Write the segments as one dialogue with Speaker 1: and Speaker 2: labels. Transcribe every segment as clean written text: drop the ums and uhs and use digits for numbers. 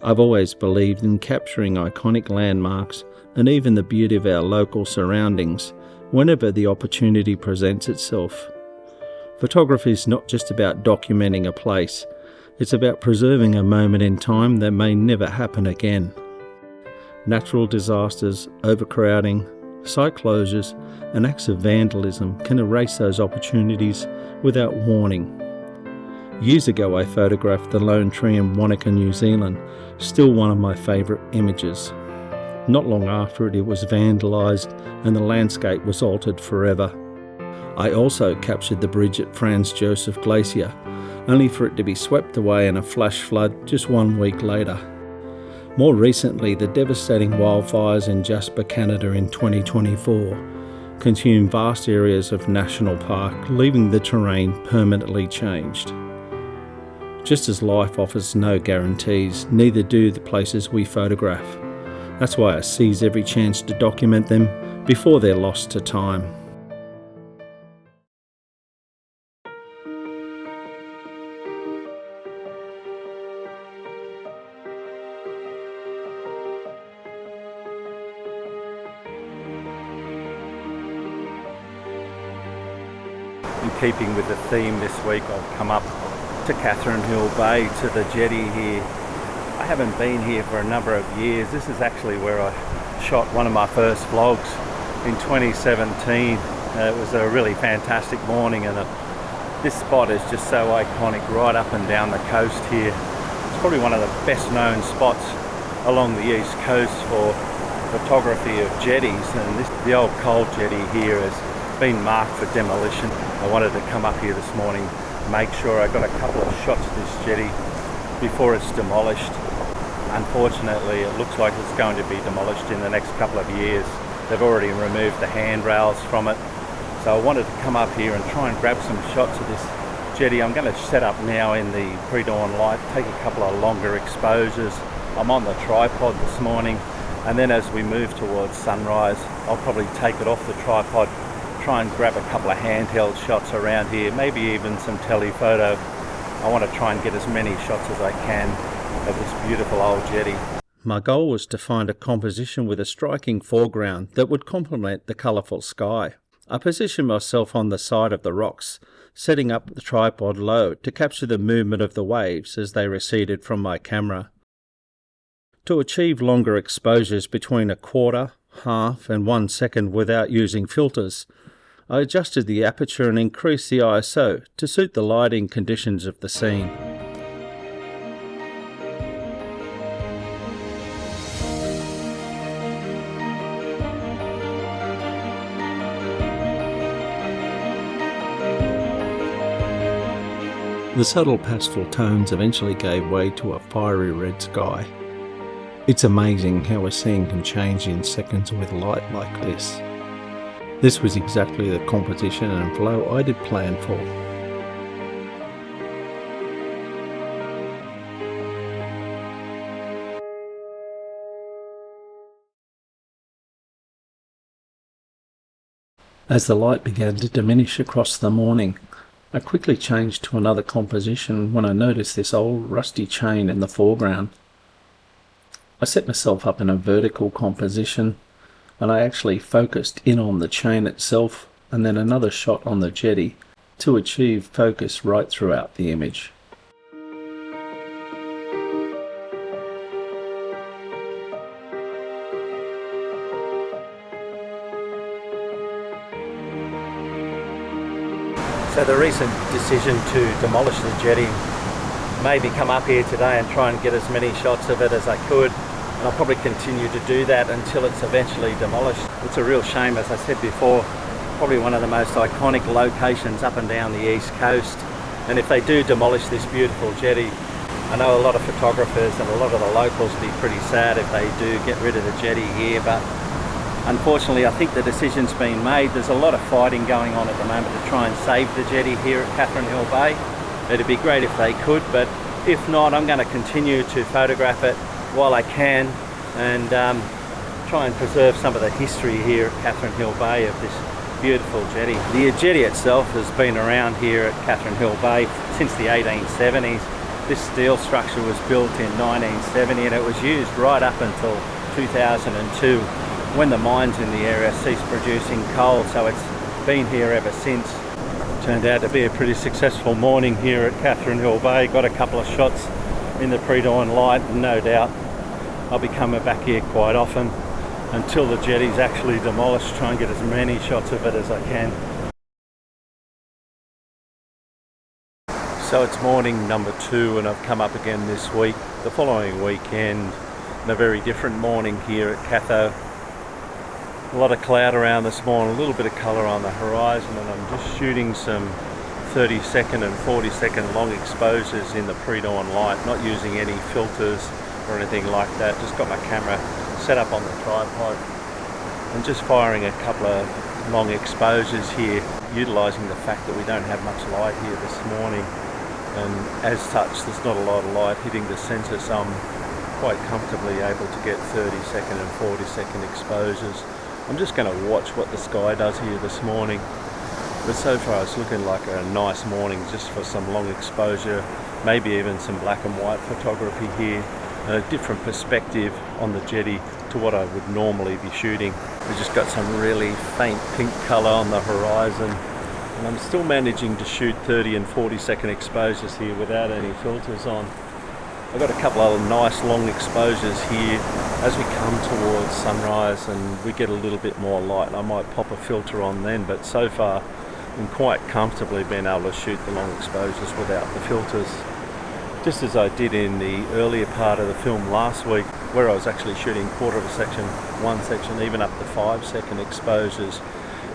Speaker 1: I've always believed in capturing iconic landmarks and even the beauty of our local surroundings whenever the opportunity presents itself. Photography is not just about documenting a place, it's about preserving a moment in time that may never happen again. Natural disasters, overcrowding, site closures, and acts of vandalism can erase those opportunities without warning. Years ago I photographed the lone tree in Wanaka, New Zealand, still one of my favourite images. Not long after it was vandalised and the landscape was altered forever. I also captured the bridge at Franz Josef Glacier, only for it to be swept away in a flash flood just 1 week later. More recently, the devastating wildfires in Jasper, Canada in 2024 consumed vast areas of National Park, leaving the terrain permanently changed. Just as life offers no guarantees, neither do the places we photograph. That's why I seize every chance to document them before they're lost to time. In keeping with the theme this week, I've come up to Catherine Hill Bay, to the jetty here. I haven't been here for a number of years. This is actually where I shot one of my first vlogs in 2017. It was a really fantastic morning, and this spot is just so iconic right up and down the coast here. It's probably one of the best known spots along the east coast for photography of jetties, and the old coal jetty here has been marked for demolition. I wanted to come up here this morning, make sure I got a couple of shots of this jetty before it's demolished. Unfortunately, it looks like it's going to be demolished in the next couple of years. They've already removed the handrails from it. So I wanted to come up here and try and grab some shots of this jetty. I'm going to set up now in the pre-dawn light, take a couple of longer exposures. I'm on the tripod this morning, and then as we move towards sunrise, I'll probably take it off the tripod, try and grab a couple of handheld shots around here, maybe even some telephoto. I want to try and get as many shots as I can of this beautiful old jetty. My goal was to find a composition with a striking foreground that would complement the colourful sky. I positioned myself on the side of the rocks, setting up the tripod low to capture the movement of the waves as they receded from my camera. To achieve longer exposures between a quarter, half and 1 second without using filters, I adjusted the aperture and increased the ISO to suit the lighting conditions of the scene. The subtle pastel tones eventually gave way to a fiery red sky. It's amazing how a scene can change in seconds with light like this. This was exactly the composition and flow I did plan for. As the light began to diminish across the morning, I quickly changed to another composition when I noticed this old rusty chain in the foreground. I set myself up in a vertical composition, and I actually focused in on the chain itself and then another shot on the jetty to achieve focus right throughout the image. So the recent decision to demolish the jetty made me come up here today and try and get as many shots of it as I could. And I'll probably continue to do that until it's eventually demolished. It's a real shame, as I said before, probably one of the most iconic locations up and down the east coast. And if they do demolish this beautiful jetty, I know a lot of photographers and a lot of the locals will be pretty sad if they do get rid of the jetty here, but unfortunately I think the decision's been made. There's a lot of fighting going on at the moment to try and save the jetty here at Catherine Hill Bay. It'd be great if they could, but if not, I'm going to continue to photograph it while I can and try and preserve some of the history here at Catherine Hill Bay of this beautiful jetty. The jetty itself has been around here at Catherine Hill Bay since the 1870s. This steel structure was built in 1970 and it was used right up until 2002 when the mines in the area ceased producing coal, so it's been here ever since. Turned out to be a pretty successful morning here at Catherine Hill Bay. Got a couple of shots in the pre-dawn light, and no doubt I'll be coming back here quite often until the jetty's actually demolished, try and get as many shots of it as I can. So it's morning number 2 and I've come up again this week. The following weekend, and a very different morning here at Catho. A lot of cloud around this morning, a little bit of colour on the horizon, and I'm just shooting some 30-second and 40-second long exposures in the pre-dawn light, not using any filters or anything like that. Just got my camera set up on the tripod and just firing a couple of long exposures here, utilising the fact that we don't have much light here this morning, and as such there's not a lot of light hitting the sensor, so I'm quite comfortably able to get 30-second and 40-second exposures. I'm just going to watch what the sky does here this morning, but so far it's looking like a nice morning just for some long exposure, maybe even some black and white photography here, and a different perspective on the jetty to what I would normally be shooting. We've just got some really faint pink colour on the horizon, and I'm still managing to shoot 30 and 40-second exposures here without any filters on. I've got a couple of nice long exposures here as we come towards sunrise and we get a little bit more light. I might pop a filter on then, but so far I'm quite comfortably being able to shoot the long exposures without the filters. Just as I did in the earlier part of the film last week, where I was actually shooting quarter of a section, 1 section, even up to 5-second exposures.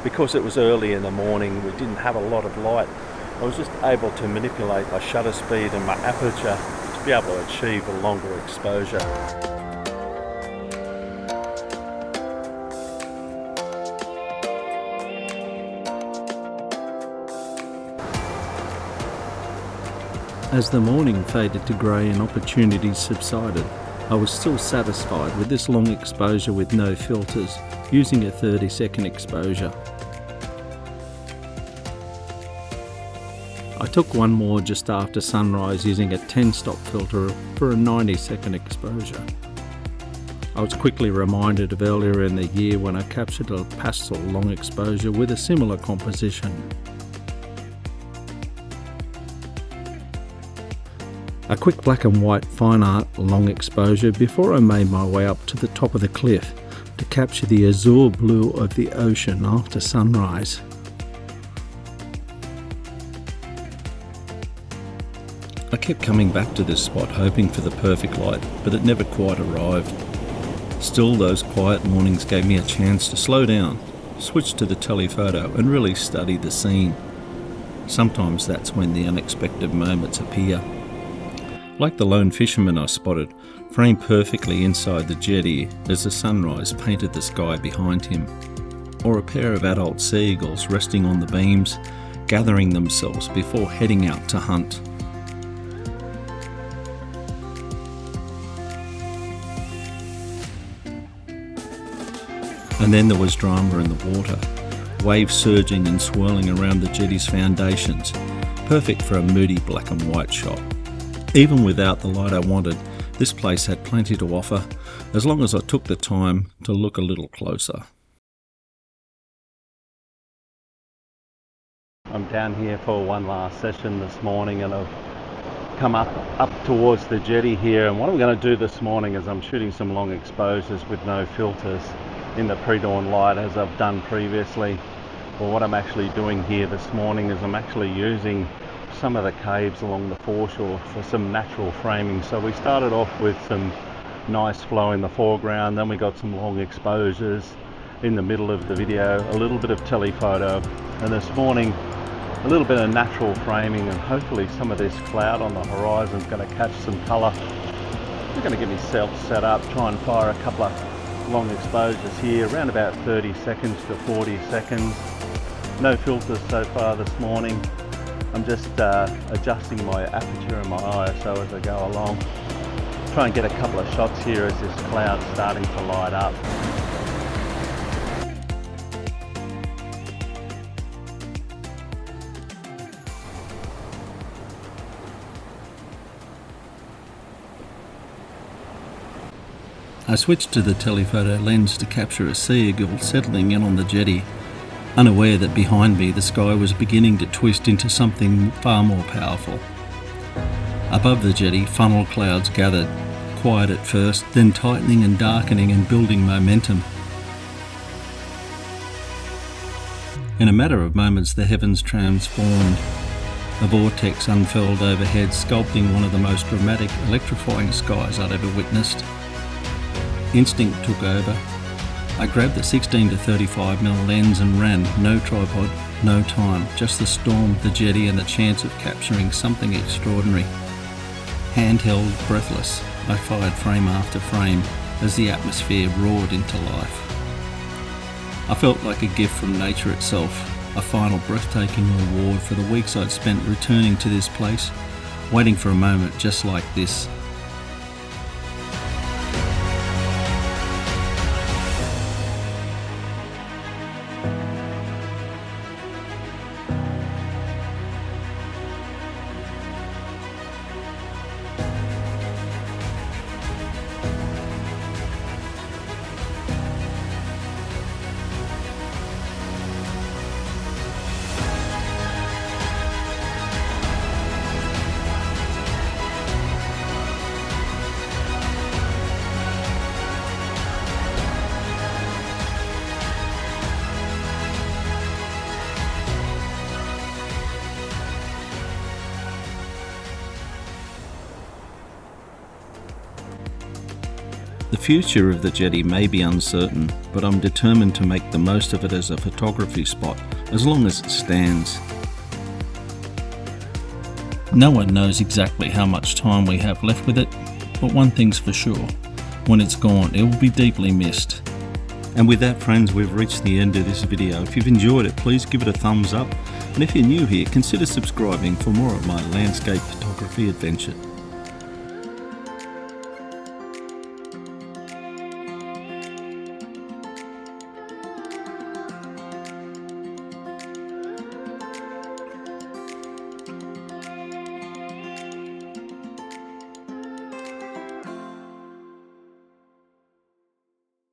Speaker 1: Because it was early in the morning, we didn't have a lot of light. I was just able to manipulate my shutter speed and my aperture to be able to achieve a longer exposure. As the morning faded to grey and opportunities subsided, I was still satisfied with this long exposure with no filters, using a 30-second exposure. I took one more just after sunrise using a 10-stop filter for a 90-second exposure. I was quickly reminded of earlier in the year when I captured a pastel long exposure with a similar composition. A quick black and white fine art long exposure before I made my way up to the top of the cliff to capture the azure blue of the ocean after sunrise. I kept coming back to this spot hoping for the perfect light, but it never quite arrived. Still, those quiet mornings gave me a chance to slow down, switch to the telephoto and really study the scene. Sometimes that's when the unexpected moments appear. Like the lone fisherman I spotted, framed perfectly inside the jetty as the sunrise painted the sky behind him. Or a pair of adult seagulls resting on the beams, gathering themselves before heading out to hunt. And then there was drama in the water, waves surging and swirling around the jetty's foundations, perfect for a moody black and white shot. Even without the light I wanted, this place had plenty to offer, as long as I took the time to look a little closer. I'm down here for one last session this morning, and I've come up towards the jetty here, and what I'm going to do this morning is I'm shooting some long exposures with no filters in the pre-dawn light as I've done previously. Well, what I'm actually doing here this morning is I'm actually using some of the caves along the foreshore for some natural framing. So we started off with some nice flow in the foreground, then we got some long exposures in the middle of the video, a little bit of telephoto, and this morning a little bit of natural framing, and hopefully some of this cloud on the horizon is going to catch some colour. I'm going to get myself set up, try and fire a couple of long exposures here, around about 30 seconds to 40 seconds. No filters so far this morning. I'm just adjusting my aperture and my ISO as I go along. Try and get a couple of shots here as this cloud's starting to light up.
Speaker 2: I switched to the telephoto lens to capture a sea eagle settling in on the jetty, unaware that behind me the sky was beginning to twist into something far more powerful. Above the jetty, funnel clouds gathered, quiet at first, then tightening and darkening and building momentum. In a matter of moments, the heavens transformed. A vortex unfurled overhead, sculpting one of the most dramatic, electrifying skies I'd ever witnessed. Instinct took over. I grabbed the 16 to 35mm lens and ran. No tripod, no time, just the storm, the jetty, and the chance of capturing something extraordinary. Handheld, breathless, I fired frame after frame as the atmosphere roared into life. I felt like a gift from nature itself, a final breathtaking reward for the weeks I'd spent returning to this place, waiting for a moment just like this. The future of the jetty may be uncertain, but I'm determined to make the most of it as a photography spot, as long as it stands. No one knows exactly how much time we have left with it, but one thing's for sure, when it's gone, it will be deeply missed. And with that, friends, we've reached the end of this video. If you've enjoyed it, please give it a thumbs up, and if you're new here, consider subscribing for more of my landscape photography adventure.